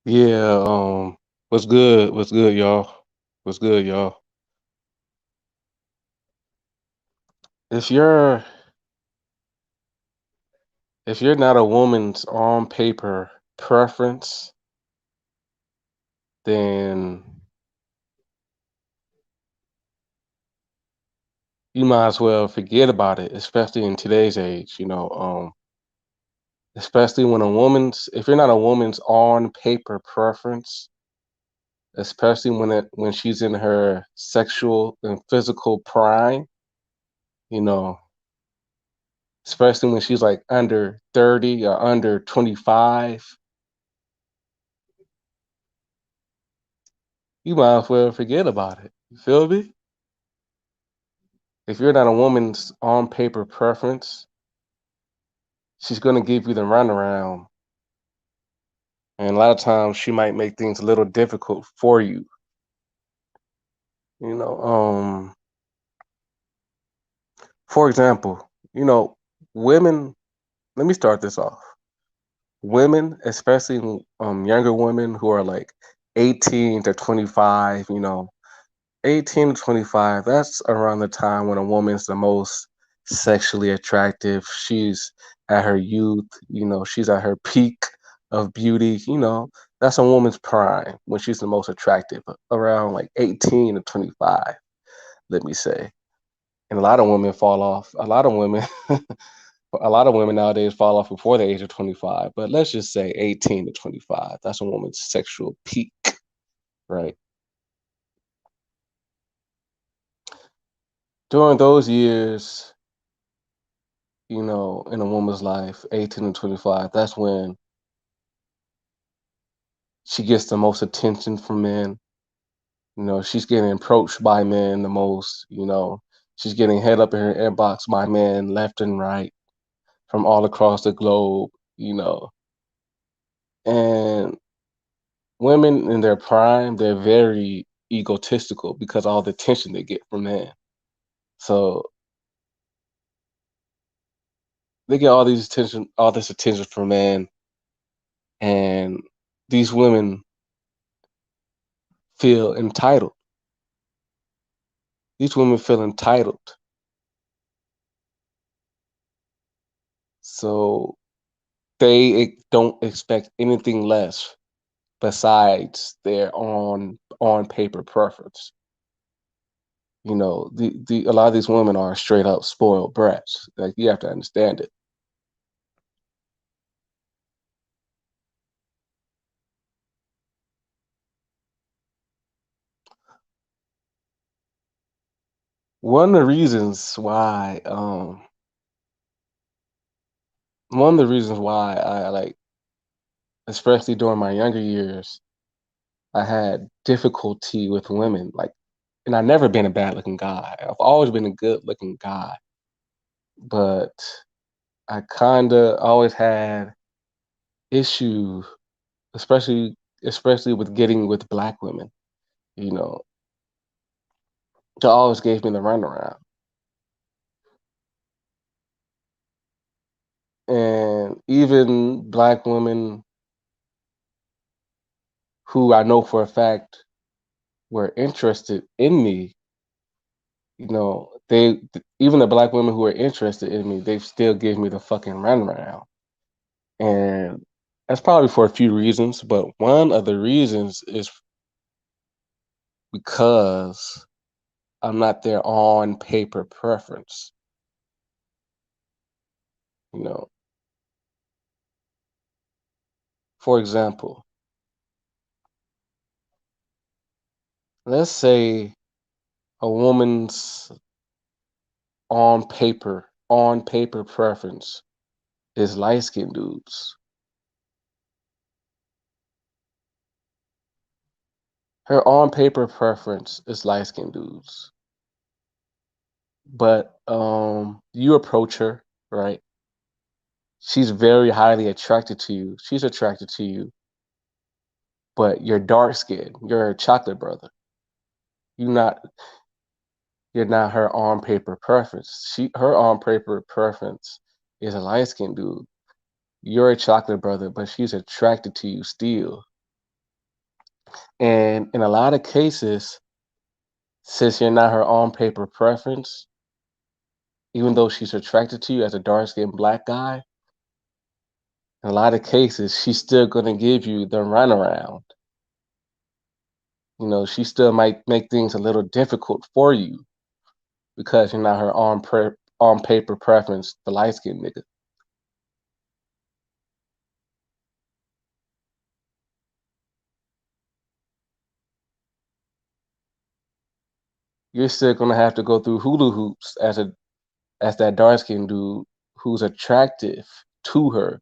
Yeah, what's good? What's good, y'all? What's good, y'all? If you're if you're not a woman's on paper preference, then you might as well forget about it, especially in today's age, especially when a woman's if you're not a woman's on paper preference, especially when she's in her sexual and physical prime, you know, especially when she's like under 30 or under 25. You might as well forget about it. You feel me? If you're not a woman's on paper preference, she's gonna give you the runaround. And a lot of times she might make things a little difficult for you. You know, for example, women, let me start this off. Women, especially younger women who are like 18 to 25, 18 to 25, that's around the time when a woman's the most sexually attractive. She's at her youth, she's at her peak of beauty, that's a woman's prime when she's the most attractive, around like 18 to 25, let me say. And a lot of women fall off. A lot of women a lot of women nowadays fall off before the age of 25, but let's just say 18 to 25. That's a woman's sexual peak, right? During those years, in a woman's life, 18 to 25, that's when she gets the most attention from men. She's getting approached by men the most, she's getting head up in her inbox by men left and right from all across the globe, you know. And women in their prime, they're very egotistical because all the attention they get from men. So they get all this attention from men, and these women feel entitled. These women feel entitled. So they don't expect anything less besides their on paper preference. The a lot of these women are straight up spoiled brats. Like, you have to understand it. One of the reasons why, one of the reasons why I like, especially during my younger years, I had difficulty with women. Like, and I've never been a bad looking guy. I've always been a good looking guy, but I kind of always had issues, especially especially with getting with black women. You know, they always gave me the runaround, and even black women who I know for a fact were interested in me. Even the black women who were interested in me, they still give me the fucking runaround, and that's probably for a few reasons. But one of the reasons is because I'm not their on paper preference. You know, for example, let's say a woman's on paper preference is light skinned dudes. Her on paper preference is light skinned dudes. But you approach her, right? She's very highly attracted to you. She's attracted to you, but you're dark skinned. You're a chocolate brother. You're not you're not her on paper preference. Her on paper preference is a light skinned dude. You're a chocolate brother, but she's attracted to you still. And in a lot of cases, since you're not her on paper preference, even though she's attracted to you as a dark skinned black guy, in a lot of cases, she's still going to give you the runaround. She still might make things a little difficult for you because you're not her on paper preference, the light skinned nigga. You're still gonna have to go through hula hoops as that dark skinned dude who's attractive to her.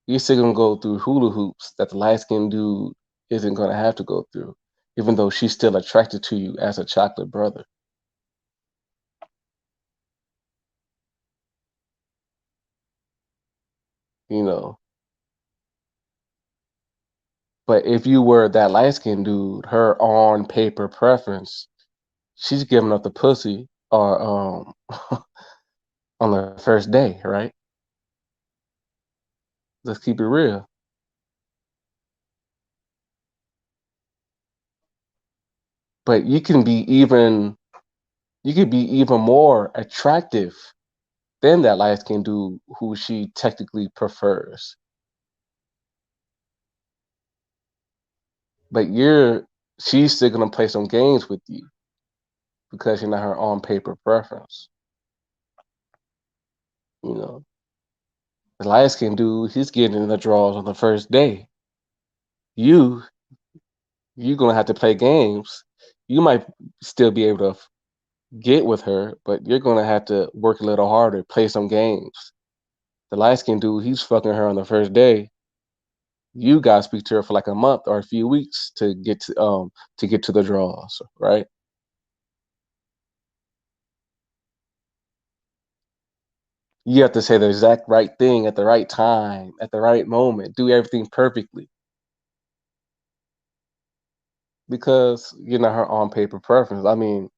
You're still gonna go through hula hoops that the light skinned dude isn't gonna have to go through, even though she's still attracted to you as a chocolate brother. You know. But if you were that light skinned dude, her on paper preference, she's giving up the pussy or on the first day, right? Let's keep it real. But you could be even more attractive than that light skinned dude who she technically prefers. But she's still gonna play some games with you because you're not her on paper preference. You know, the light skinned dude, he's getting in the draws on the first day. You you're gonna have to play games. You might still be able to get with her, but you're gonna have to work a little harder, play some games. The light skinned dude, he's fucking her on the first day. You gotta speak to her for like a month or a few weeks to get to the draws, right? You have to say the exact right thing at the right time, at the right moment, do everything perfectly because you're not her on paper preference. I mean,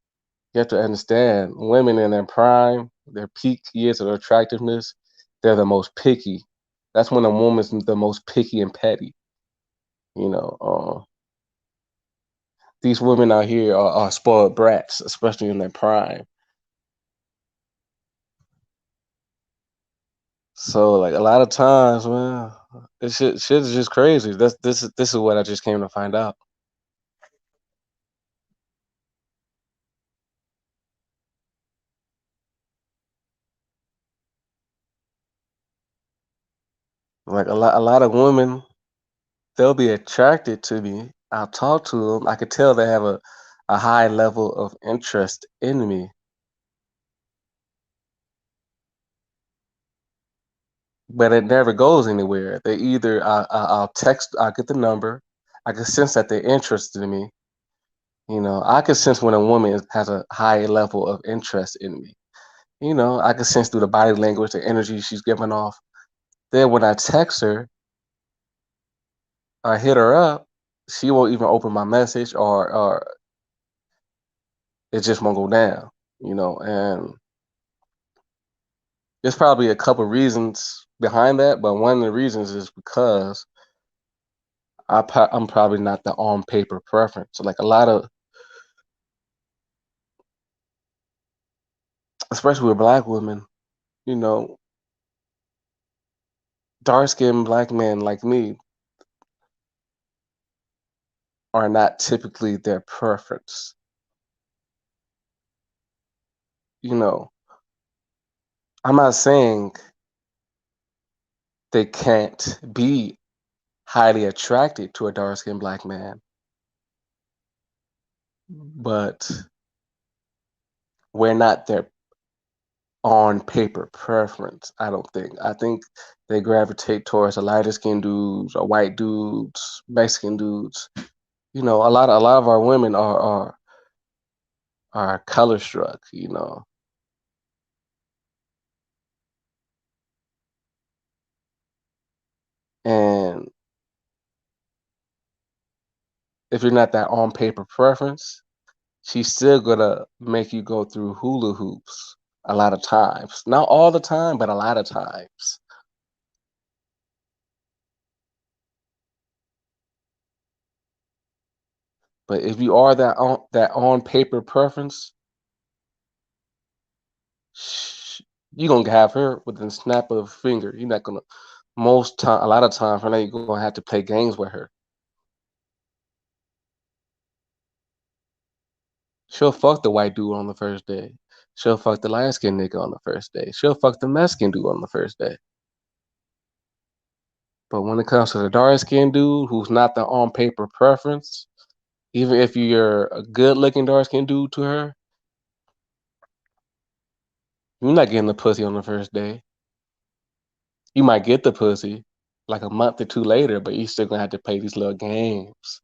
you have to understand women in their prime, their peak years of attractiveness, they're the most picky. That's when a woman's the most picky and petty. You know, these women out here are spoiled brats, especially in their prime. So like a lot of times, man, shit is just crazy. This is what I just came to find out. Like a lot of women, they'll be attracted to me. I'll talk to them. I could tell they have a high level of interest in me, but it never goes anywhere. They either I'll text, I'll get the number. I can sense that they're interested in me. I can sense when a woman has a high level of interest in me. I can sense through the body language, the energy she's giving off. Then when I text her, I hit her up, she won't even open my message or it just won't go down, and there's probably a couple reasons behind that, but one of the reasons is because I'm probably not the on paper preference. So like a lot of, especially with black women, you know, dark skinned black men like me are not typically their preference. You know, I'm not saying they can't be highly attracted to a dark skinned black man, but we're not their on paper preference. I don't think. I think they gravitate towards the lighter skinned dudes or white dudes, Mexican dudes. A lot of our women are color struck. And if you're not that on paper preference, she's still gonna make you go through hula hoops a lot of times. Not all the time, but a lot of times. But if you are that on paper preference, you're gonna have her within a snap of a finger. You're not gonna a lot of times, you're not gonna have to play games with her. She'll fuck the white dude on the first day. She'll fuck the light skinned nigga on the first day. She'll fuck the Mexican dude on the first day. But when it comes to the dark skinned dude who's not the on paper preference, even if you're a good looking dark skinned dude to her, you're not getting the pussy on the first day. You might get the pussy like a month or two later, but you still gonna have to play these little games.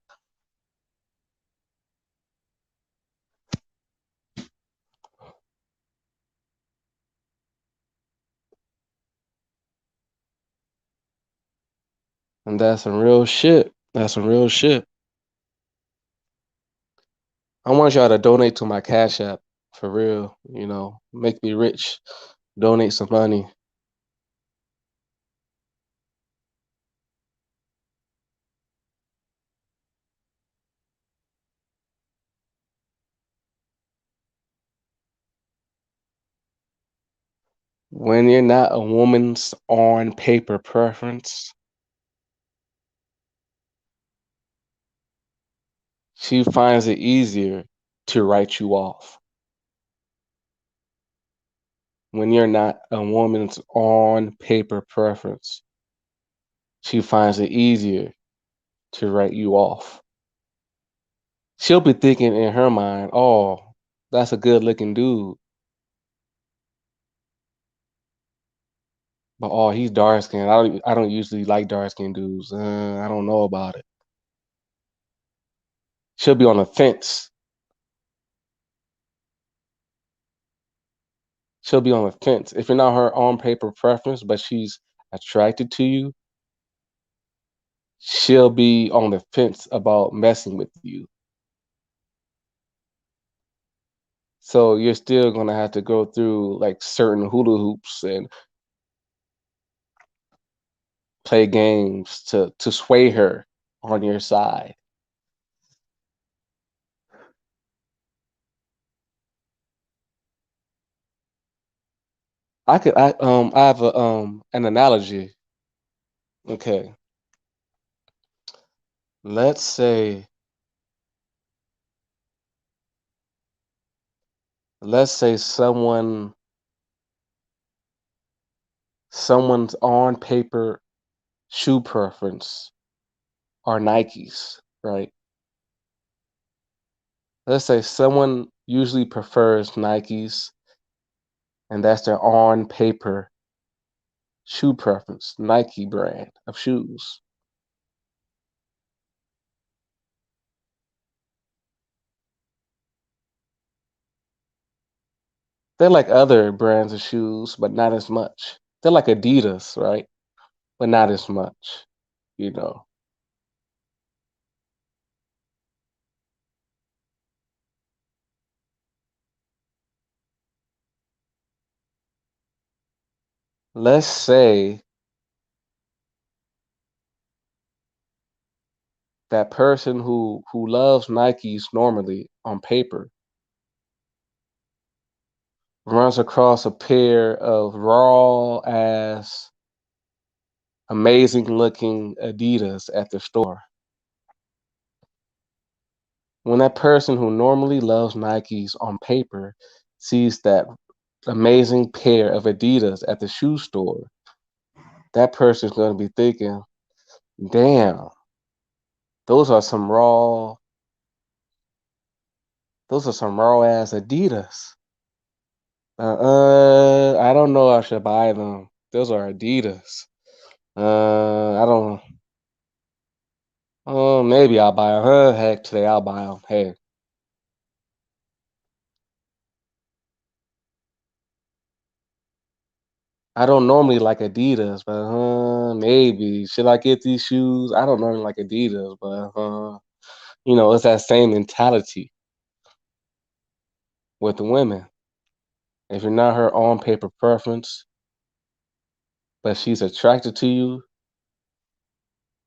And that's some real shit. That's some real shit. I want y'all to donate to my Cash App for real. Make me rich. Donate some money. When you're not a woman's on paper preference, she finds it easier to write you off. When you're not a woman's on paper preference, she finds it easier to write you off. She'll be thinking in her mind, oh, that's a good looking dude. But oh, he's dark skinned. I don't usually like dark skinned dudes. I don't know about it. She'll be on the fence. She'll be on the fence. If you're not her on paper preference, but she's attracted to you, she'll be on the fence about messing with you. So you're still gonna have to go through like certain hula hoops and play games to sway her on your side. I have an analogy. Okay. Let's say let's say someone's on paper shoe preference are Nikes, right? Let's say someone usually prefers Nikes and that's their on paper shoe preference, Nike brand of shoes. They're like other brands of shoes, but not as much. They're like Adidas, right? But not as much, you know. Let's say that person who loves Nikes normally on paper runs across a pair of raw ass amazing looking Adidas at the store. When that person who normally loves Nikes on paper sees that amazing pair of Adidas at the shoe store, that person's going to be thinking, damn, those are some raw, those are some raw ass Adidas. I don't know if I should buy them. Those are Adidas. I don't. Maybe I'll buy them. Heck, today I'll buy them. Hey, I don't normally like Adidas, but maybe should I get these shoes? I don't normally like Adidas, but it's that same mentality with the women. If you're not her on paper preference, but she's attracted to you,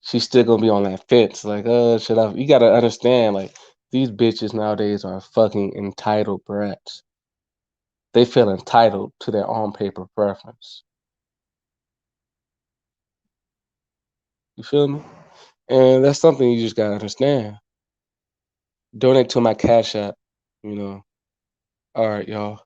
she's still gonna be on that fence. Like, should I? You gotta understand, like, These bitches nowadays are fucking entitled brats. They feel entitled to their own paper preference. You feel me? And that's something you just gotta understand. Donate to my Cash App, you know. All right, y'all.